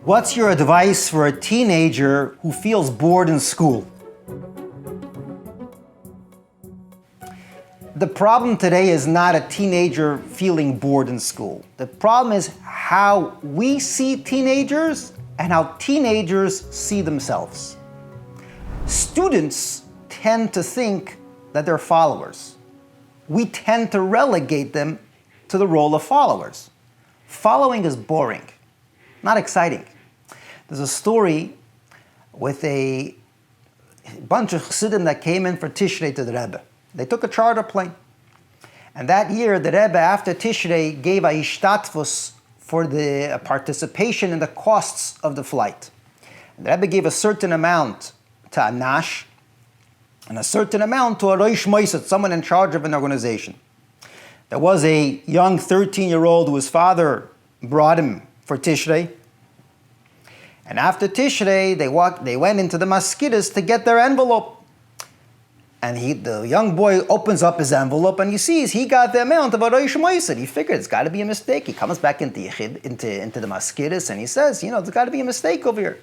What's your advice for a teenager who feels bored in school? The problem today is not a teenager feeling bored in school. The problem is how we see teenagers and how teenagers see themselves. Students tend to think that they're followers. We tend to relegate them to the role of followers. Following is boring, not exciting. There's a story with a bunch of Chassidim that came in for Tishrei to the Rebbe. They took a charter plane. And that year, the Rebbe, after Tishrei, gave a ishtatvus for the participation in the costs of the flight. And the Rebbe gave a certain amount to a nash and a certain amount to a roish moisat, someone in charge of an organization. There was a young 13-year-old whose father brought him for Tishrei. And after Tishrei, they went into the maskidas to get their envelope. And the young boy opens up his envelope and he sees he got the amount of a roish moisat. He figured it's got to be a mistake. He comes back into the maskidas and he says, there's got to be a mistake over here.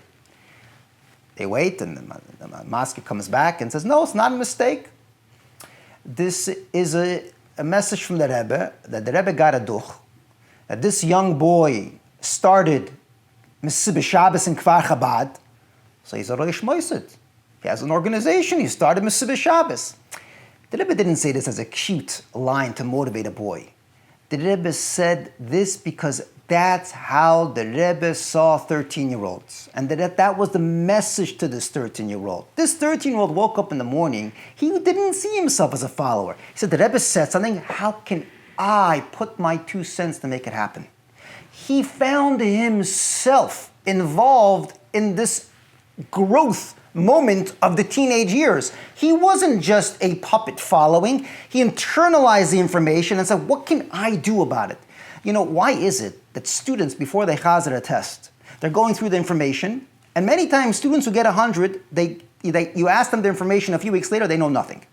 They wait and the masker comes back and says, no, it's not a mistake. This is a message from the Rebbe, that the Rebbe got a duch, that this young boy started Mesiba Shabbos in Kfar Chabad, so he's a roish moisat. He has an organization, he started Mesiba Shabbos. The Rebbe didn't say this as a cute line to motivate a boy. The Rebbe said this because that's how the Rebbe saw 13-year-olds. And that was the message to this 13-year-old. This 13-year-old woke up in the morning, he didn't see himself as a follower. He said, the Rebbe said something, how can I put my 2 cents to make it happen? He found himself involved in this growth moment of the teenage years. He wasn't just a puppet following. He internalized the information and said, what can I do about it? Why is it that students, before they chazer a test, they're going through the information, and many times students who get 100, you ask them the information a few weeks later, they know nothing.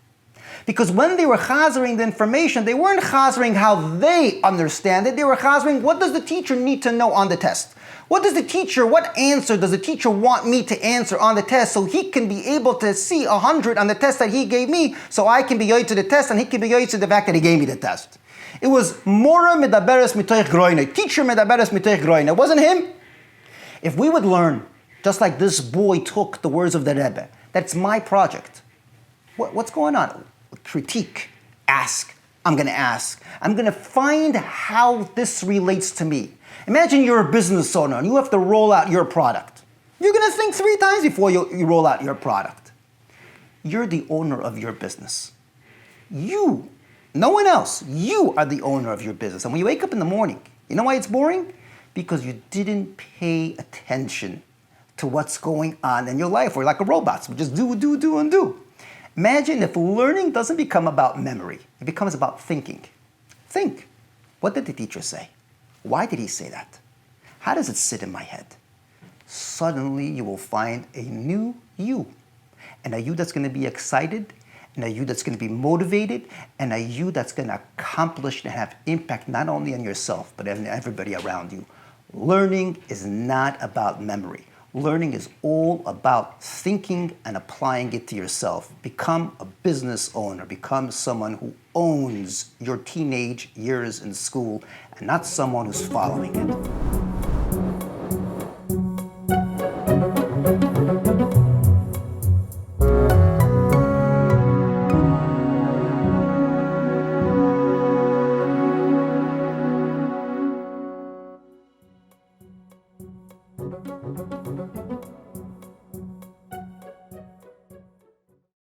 Because when they were chazering the information, they weren't chazering how they understand it, they were chazering what does the teacher need to know on the test? What answer does the teacher want me to answer on the test so he can be able to see 100 on the test that he gave me, so I can be yoy to the test and he can be yoy to the fact that he gave me the test. It was Mora medaberes mitoich groine, teacher medaberes mitoich groine. It wasn't him. If we would learn, just like this boy took the words of the Rebbe, that's my project. What's going on? Critique, ask. I'm going to ask. I'm going to find how this relates to me. Imagine you're a business owner and you have to roll out your product. You're going to think 3 times before you roll out your product. You're the owner of your business. You, no one else, you are the owner of your business. And when you wake up in the morning, you know why it's boring? Because you didn't pay attention to what's going on in your life. We're like a robot, so we just do, and do. Imagine if learning doesn't become about memory, it becomes about thinking. Think. What did the teacher say? Why did he say that? How does it sit in my head? Suddenly you will find a new you. And a you that's going to be excited, and a you that's going to be motivated, and a you that's going to accomplish and have impact not only on yourself, but on everybody around you. Learning is not about memory. Learning is all about thinking and applying it to yourself. Become a business owner. Become someone who owns your teenage years in school and not someone who's following it.